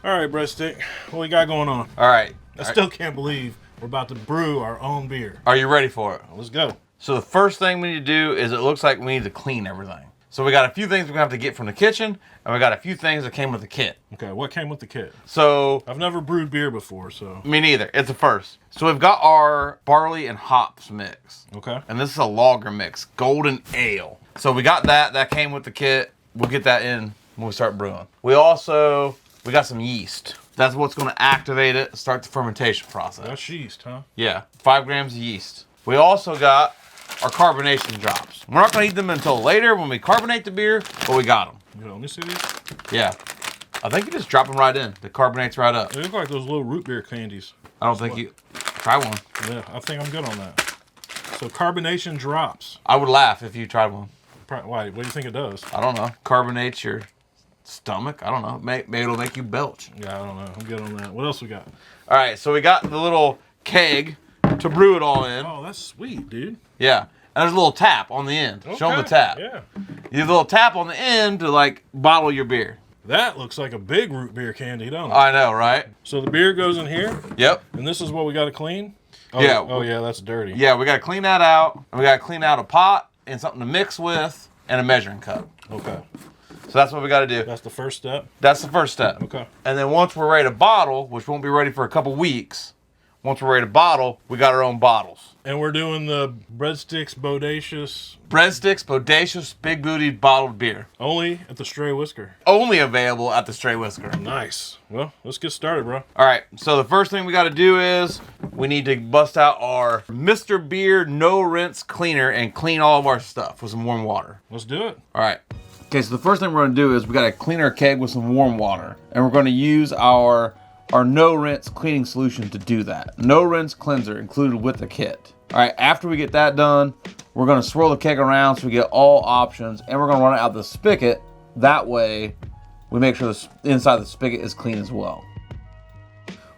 All right, Breadstick, what we got going on? All right. I still can't believe we're about to brew our own beer. Are you ready for it? Let's go. So the first thing we need to do is it looks like we need to clean everything. So we got a few things we're gonna have to get from the kitchen, and we got a few things that came with the kit. Okay, what came with the kit? So I've never brewed beer before, so. me neither. It's a first. So we've got our barley and hops mix. Okay. And this is a lager mix, golden ale. So we got that. That came with the kit. We'll get that in when we start brewing. We got some yeast. That's what's going to activate it, start the fermentation process. That's yeast, huh? Yeah, 5 grams of yeast. We also got our carbonation drops. We're not going to eat them until later when we carbonate the beer, but we got them. You know, let me see these. Yeah. I think you just drop them right in. It carbonates right up. They look like those little root beer candies. I don't think you... Try one. Yeah, I think I'm good on that. So carbonation drops. I would laugh if you tried one. Why? What do you think it does? I don't know. Carbonates your stomach. I don't know. Maybe it'll make you belch. Yeah, I don't know. I'm good on that. What else we got? All right, so we got the little keg to brew it all in. Oh, that's sweet, dude. Yeah. And there's a little tap on the end. Okay. Show them the tap. Yeah. You have a little tap on the end to, like, bottle your beer. That looks like a big root beer candy, don't it? I know, right? So the beer goes in here? Yep. And this is what we got to clean? Oh, Yeah. Oh, yeah, that's dirty. Yeah, we got to clean that out. And we got to clean out a pot and something to mix with and a measuring cup. Okay. So that's what we got to do. That's the first step? That's the first step. Okay. And then once we're ready to bottle, which won't be ready for a couple weeks, once we're ready to bottle, we got our own bottles. And we're doing the Breadsticks Bodacious. Breadsticks Bodacious Big-Bootied bottled beer. Only at the Stray Whisker. Only available at the Stray Whisker. Nice. Well, let's get started, bro. All right, so the first thing we got to do is we need to bust out our Mr. Beer No Rinse Cleaner and clean all of our stuff with some warm water. Let's do it. All right. Okay, so the first thing we're going to do is we got to clean our keg with some warm water. And we're going to use our no rinse cleaning solution to do that. No rinse cleanser included with the kit. All right, after we get that done, we're going to swirl the keg around so we get all options, and we're going to run it out the spigot. That way, we make sure the inside of the spigot is clean as well.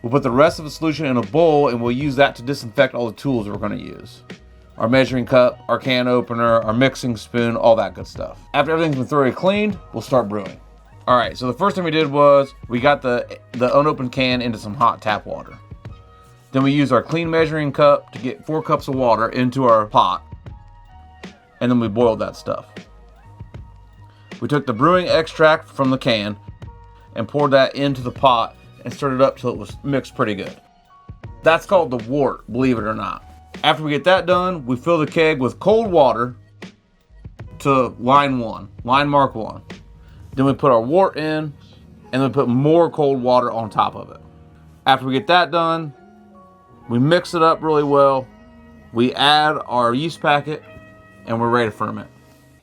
We'll put the rest of the solution in a bowl, and we'll use that to disinfect all the tools we're going to use. Our measuring cup, our can opener, our mixing spoon, all that good stuff. After everything's been thoroughly cleaned, we'll start brewing. All right, so the first thing we did was we got the unopened can into some hot tap water. Then we used our clean measuring cup to get 4 cups of water into our pot. And then we boiled that stuff. We took the brewing extract from the can and poured that into the pot and stirred it up till it was mixed pretty good. That's called the wort, believe it or not. After we get that done, we fill the keg with cold water to line mark 1. Then we put our wort in, and then we put more cold water on top of it. After we get that done, we mix it up really well. We add our yeast packet, and we're ready to ferment.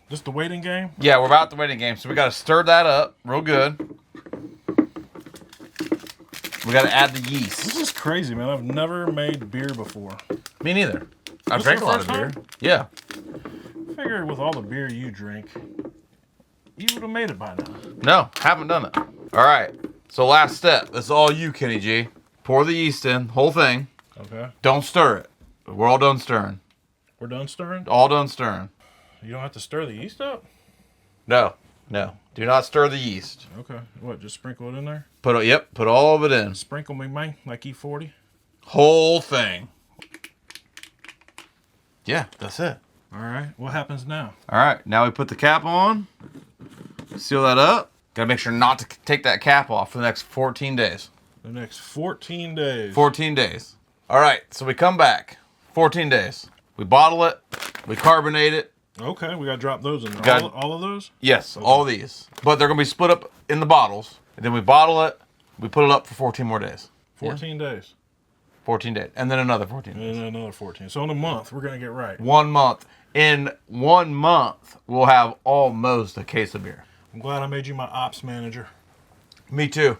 Just the waiting game? Yeah, we're about the waiting game, so we got to stir that up real good. We got to add the yeast. This is crazy, man. I've never made beer before. Me neither. I This drank the a lot of first beer. time? Yeah. I figured with all the beer you drink, you would have made it by now. No, haven't done it. All right. So last step. This is all you, Kenny G. Pour the yeast in, whole thing. Okay. Don't stir it. We're all done stirring. We're done stirring? All done stirring. You don't have to stir the yeast up? No. Do not stir the yeast. Okay. What, just sprinkle it in there? Put all of it in. Sprinkle me, man, like E40? Whole thing. Yeah, that's it. All right. What happens now? All right. Now we put the cap on. Seal that up. Got to make sure not to take that cap off for the next 14 days. The next 14 days. 14 days. All right. So we come back. 14 days. We bottle it. We carbonate it. Okay. We got to drop those in there. All of those? Yes. Okay. All these. But they're going to be split up in the bottles. And then we bottle it. We put it up for 14 more days. 14 days. 14 days. And then another 14 days. And then another 14. So in a month, we're going to get right. 1 month. In 1 month, we'll have almost a case of beer. I'm glad I made you my ops manager. Me too.